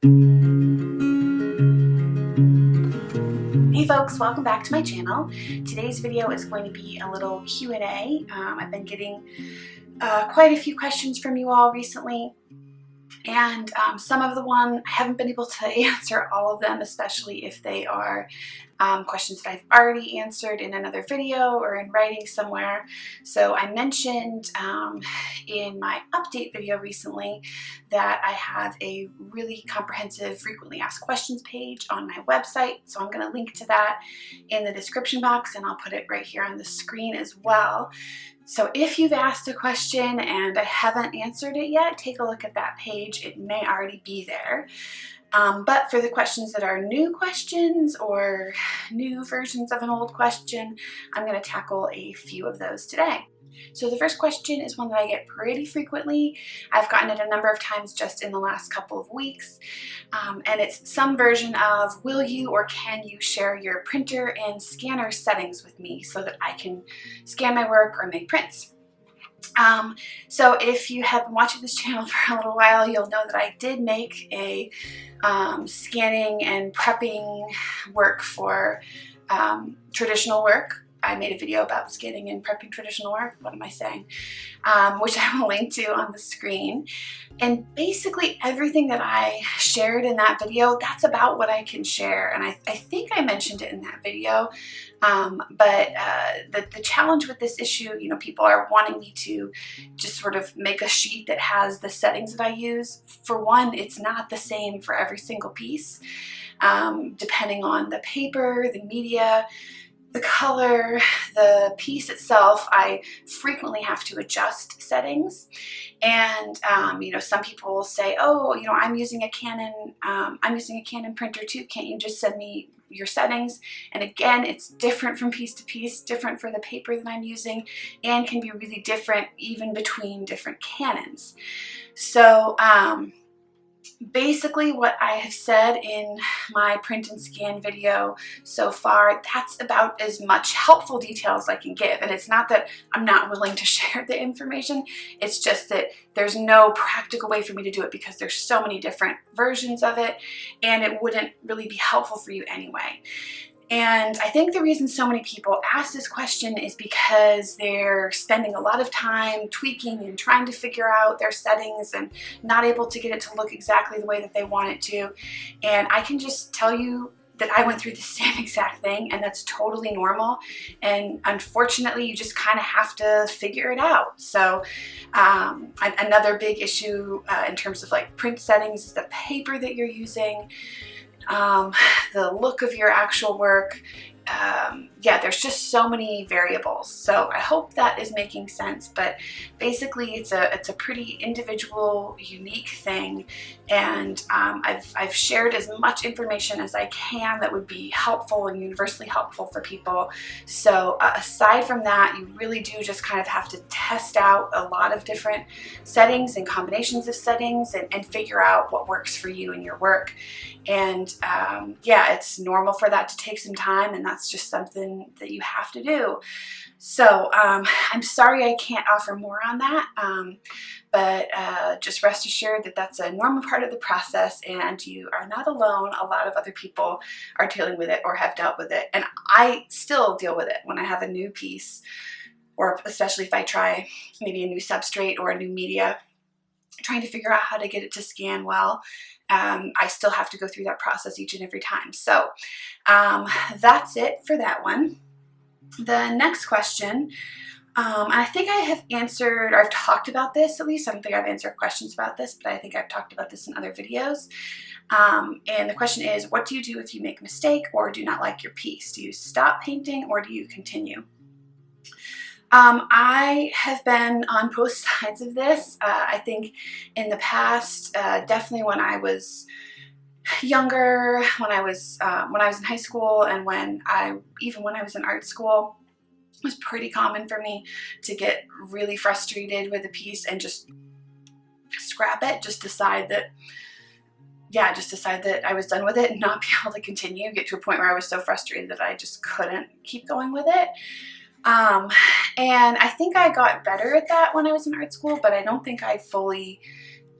Hey folks, welcome back to my channel. Today's video is going to be a little Q&A. I've been getting quite a few questions from you all recently, and some of the one I haven't been able to answer all of them, especially if they are questions that I've already answered in another video or in writing somewhere. So I mentioned in my update video recently that I have a really comprehensive frequently asked questions page on my website. So I'm going to link to that in the description box, and I'll put it right here on the screen as well. So if you've asked a question and I haven't answered it yet, take a look at that page. It may already be there. But for the questions that are new questions or new versions of an old question, I'm going to tackle a few of those today. So the first question is one that I get pretty frequently. I've gotten it a number of times just in the last couple of weeks. And it's some version of, will you or can you share your printer and scanner settings with me so that I can scan my work or make prints? So if you have been watching this channel for a little while, you'll know that I did make a scanning and prepping work for traditional work. I made a video about scanning and prepping traditional work. What am I saying? Which I will link to on the screen. And basically everything that I shared in that video, that's about what I can share. And I think I mentioned it in that video. But the challenge with this issue, you know, people are wanting me to just sort of make a sheet that has the settings that I use. For one, it's not the same for every single piece, depending on the paper, the media, the color, the piece itself. I frequently have to adjust settings. And, you know, some people will say, oh, you know, I'm using a Canon printer too. Can't you just send me your settings? And again, it's different from piece to piece, different for the paper that I'm using, and can be really different even between different Canons. So, basically what I have said in my print and scan video so far, that's about as much helpful detail as I can give. And it's not that I'm not willing to share the information, it's just that there's no practical way for me to do it because there's so many different versions of it and it wouldn't really be helpful for you anyway. And I think the reason so many people ask this question is because they're spending a lot of time tweaking and trying to figure out their settings and not able to get it to look exactly the way that they want it to. And I can just tell you that I went through the same exact thing, and that's totally normal. And unfortunately, you just kind of have to figure it out. So another big issue in terms of like print settings is the paper that you're using. The look of your actual work. Yeah, there's just so many variables. So I hope that is making sense, but basically it's a pretty individual, unique thing. And I've shared as much information as I can that would be helpful and universally helpful for people. So aside from that, you really do just kind of have to test out a lot of different settings and combinations of settings and figure out what works for you and your work. And yeah, it's normal for that to take some time, and that's just something that you have to do. So I'm sorry I can't offer more on that, but just rest assured that that's a normal part of the process and you are not alone. A lot of other people are dealing with it or have dealt with it, and I still deal with it when I have a new piece, or especially if I try maybe a new substrate or a new media, trying to figure out how to get it to scan well. I still have to go through that process each and every time. So that's it for that one. The next question, and I think I have answered, or I've talked about this at least. I don't think I've answered questions about this, but I think I've talked about this in other videos. And the question is, what do you do if you make a mistake or do not like your piece? Do you stop painting or do you continue? I have been on both sides of this. I think in the past, definitely when I was younger, when I was in high school, and even when I was in art school, it was pretty common for me to get really frustrated with a piece and just scrap it, just decide that I was done with it and not be able to continue, get to a point where I was so frustrated that I just couldn't keep going with it. And I think I got better at that when I was in art school, but I don't think I fully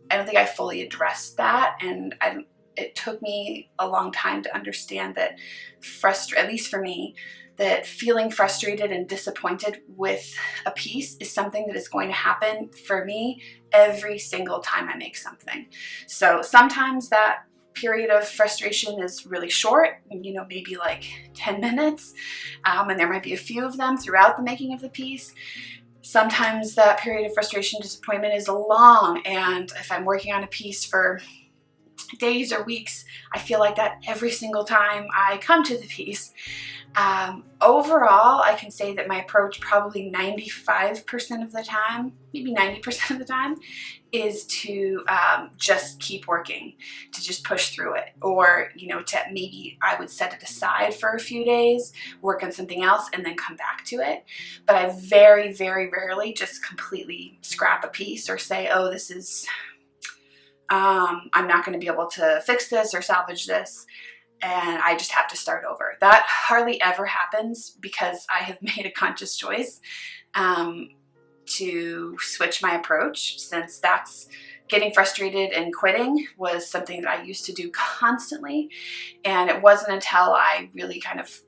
addressed that, and took me a long time to understand that at least for me, that feeling frustrated and disappointed with a piece is something that is going to happen for me every single time I make something. So sometimes that period of frustration is really short, you know, maybe like 10 minutes, and there might be a few of them throughout the making of the piece. Sometimes that period of frustration, disappointment is long, and if I'm working on a piece for days or weeks, I feel like that every single time I come to the piece. Overall, I can say that my approach probably 95% of the time, maybe 90% of the time, is to just keep working, to just push through it. Or, you know, to maybe I would set it aside for a few days, work on something else, and then come back to it. But I very, very rarely just completely scrap a piece or say, oh, this is, I'm not going to be able to fix this or salvage this, and I just have to start over. That hardly ever happens because I have made a conscious choice to switch my approach, since that's getting frustrated and quitting was something that I used to do constantly. And it wasn't until I really kind of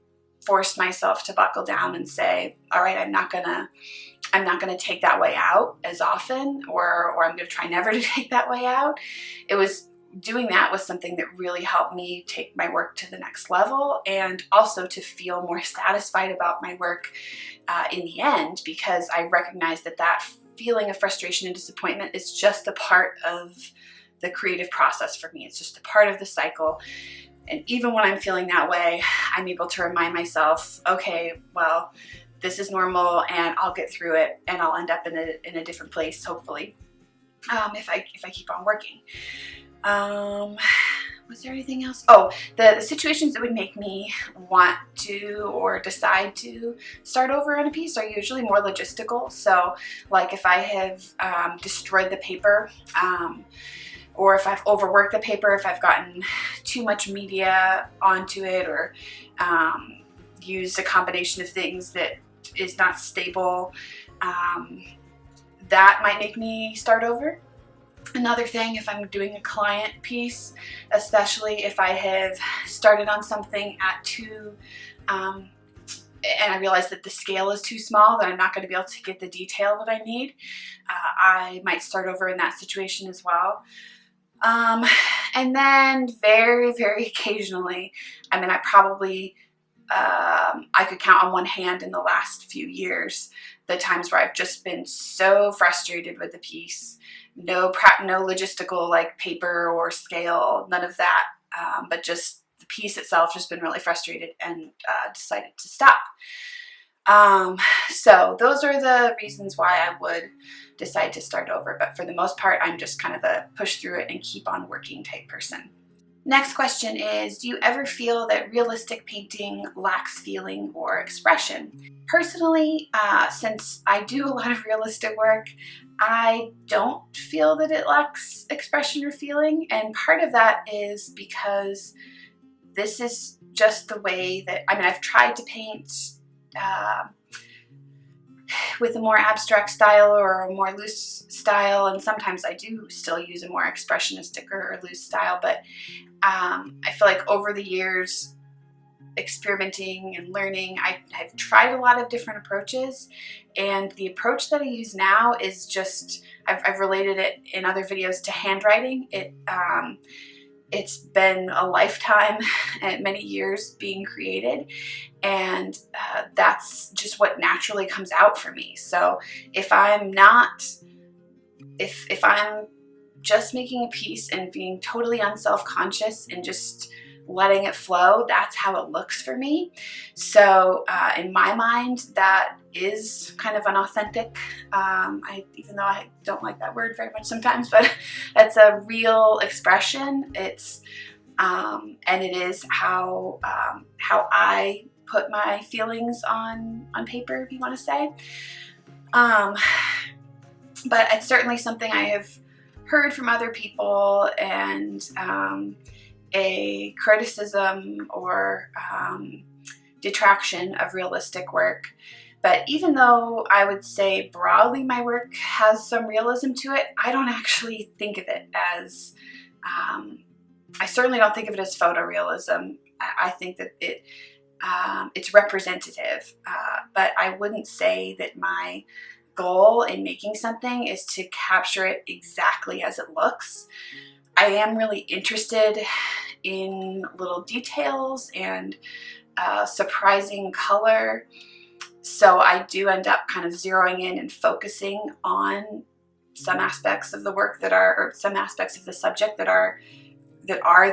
forced myself to buckle down and say, all right, I'm not gonna take that way out as often, or I'm gonna try never to take that way out. It was doing that was something that really helped me take my work to the next level, and also to feel more satisfied about my work in the end, because I recognized that that feeling of frustration and disappointment is just a part of the creative process for me. It's just a part of the cycle. And even when I'm feeling that way, I'm able to remind myself, okay, well, this is normal, and I'll get through it, and I'll end up in a different place, hopefully, if I keep on working. Was there anything else? Oh, the situations that would make me want to or decide to start over on a piece are usually more logistical. So like if I have destroyed the paper, or if I've overworked the paper, if I've gotten too much media onto it, or used a combination of things that is not stable, that might make me start over. Another thing, if I'm doing a client piece, especially if I have started on something at too, and I realize that the scale is too small, that I'm not going to be able to get the detail that I need, I might start over in that situation as well. And then very, very occasionally, I mean, I probably, I could count on one hand in the last few years the times where I've just been so frustrated with the piece. No logistical like paper or scale, none of that, but just the piece itself, just been really frustrated and decided to stop. So those are the reasons why I would decide to start over, but for the most part, I'm just kind of a push through it and keep on working type person. Next question is, do you ever feel that realistic painting lacks feeling or expression? Personally, since I do a lot of realistic work, I don't feel that it lacks expression or feeling, and part of that is because this is just the way that, I mean, I've tried to paint with a more abstract style or a more loose style, and sometimes I do still use a more expressionistic or loose style, but I feel like over the years, experimenting and learning, I've tried a lot of different approaches, and the approach that I use now is just, I've related it in other videos to handwriting. It's been a lifetime and many years being created, and that's just what naturally comes out for me. So if I'm just making a piece and being totally unself-conscious and just letting it flow, that's how it looks for me. So in my mind, that is kind of an authentic, even though I don't like that word very much sometimes, but that's a real expression. It's and it is how I put my feelings on paper, if you want to say. But it's certainly something I have heard from other people, and a criticism or detraction of realistic work. But even though I would say broadly my work has some realism to it, I don't actually think of it as I certainly don't think of it as photorealism. I think that it's representative, but I wouldn't say that my goal in making something is to capture it exactly as it looks. I am really interested in little details and surprising color, so I do end up kind of zeroing in and focusing on some aspects of the work that are, or some aspects of the subject that are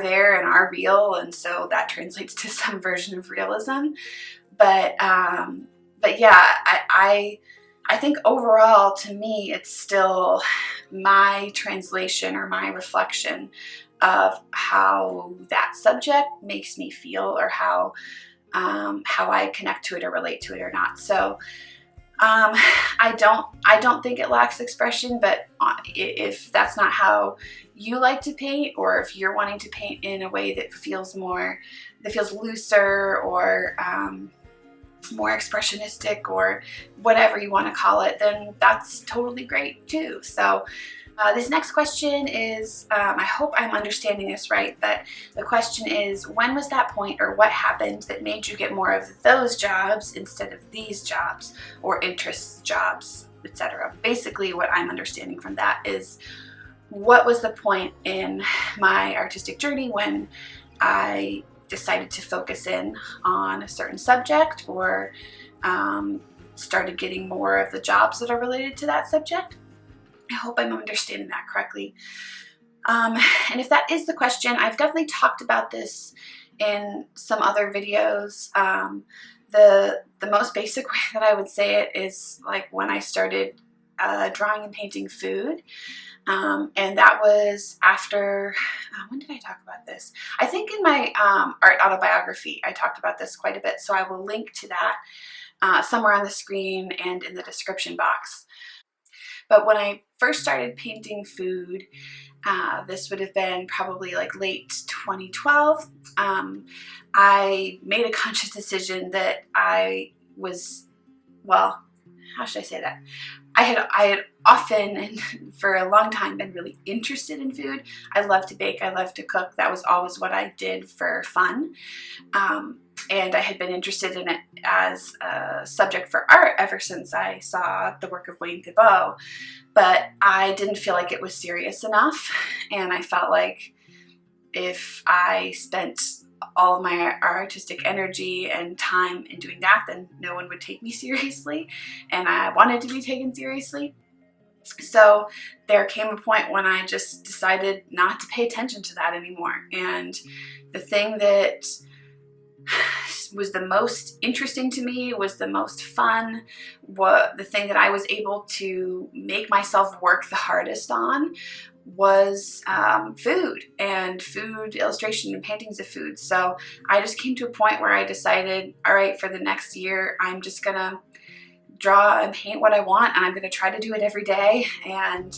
there and are real, and so that translates to some version of realism. But yeah, I think overall, to me, it's still my translation or my reflection of how that subject makes me feel, or how I connect to it or relate to it or not. So I don't think it lacks expression, but if that's not how you like to paint, or if you're wanting to paint in a way that feels looser, or more expressionistic, or whatever you want to call it, then that's totally great too. So this next question is, I hope I'm understanding this right, but the question is, when was that point, or what happened that made you get more of those jobs instead of these jobs, or interest jobs, etc.? Basically, what I'm understanding from that is, what was the point in my artistic journey when I decided to focus in on a certain subject, or started getting more of the jobs that are related to that subject? I hope I'm understanding that correctly. And if that is the question, I've definitely talked about this in some other videos. The most basic way that I would say it is like when I started drawing and painting food. And that was after, when did I talk about this? I think in my art autobiography, I talked about this quite a bit. So I will link to that somewhere on the screen and in the description box. But when I first started painting food, this would have been probably like late 2012, I made a conscious decision that I was, well, how should I say that? I had often and for a long time been really interested in food. I love to bake, I love to cook. That was always what I did for fun. And I had been interested in it as a subject for art ever since I saw the work of Wayne Thiebaud. But I didn't feel like it was serious enough, and I felt like if I spent all of my artistic energy and time in doing that, then no one would take me seriously, and I wanted to be taken seriously. So there came a point when I just decided not to pay attention to that anymore. And the thing that was the most interesting to me, was the most fun, the thing that I was able to make myself work the hardest on, was food, and food illustration and paintings of food. So I just came to a point where I decided, all right, for the next year, I'm just gonna draw and paint what I want, and I'm gonna try to do it every day, and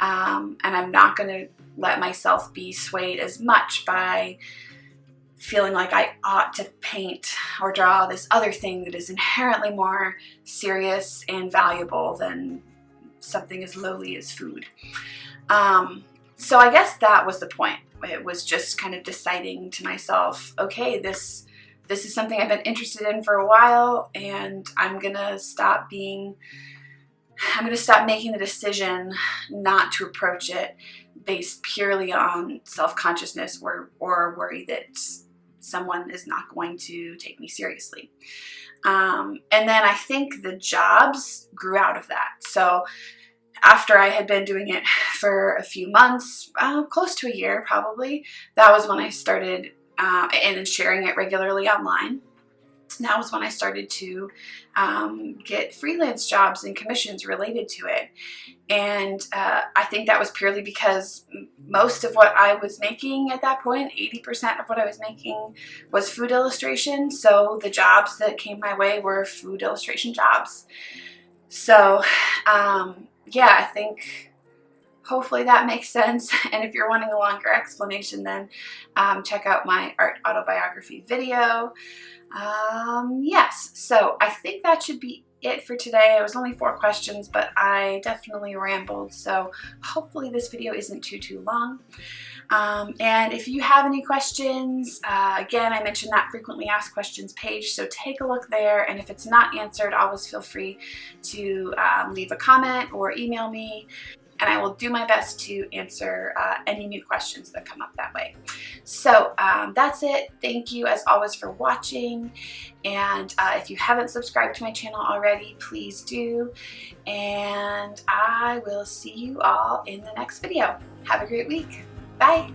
I'm not gonna let myself be swayed as much by feeling like I ought to paint or draw this other thing that is inherently more serious and valuable than something as lowly as food. So I guess that was the point. It was just kind of deciding to myself, okay, this is something I've been interested in for a while, and I'm gonna stop making the decision not to approach it based purely on self-consciousness or worry that someone is not going to take me seriously. And then I think the jobs grew out of that. So after I had been doing it for a few months, close to a year probably, that was when I started and sharing it regularly online. That was when I started to get freelance jobs and commissions related to it. And I think that was purely because most of what I was making at that point, 80% of what I was making, was food illustration. So the jobs that came my way were food illustration jobs. So yeah, I think hopefully that makes sense. And if you're wanting a longer explanation, then check out my art autobiography video. Yes, so I think that should be it for today. It was only 4 questions, but I definitely rambled, so hopefully this video isn't too long. And if you have any questions, again, I mentioned that frequently asked questions page, so take a look there. And if it's not answered, always feel free to leave a comment or email me, and I will do my best to answer any new questions that come up that way. So that's it. Thank you as always for watching, and if you haven't subscribed to my channel already, please do, and I will see you all in the next video. Have a great week. Bye.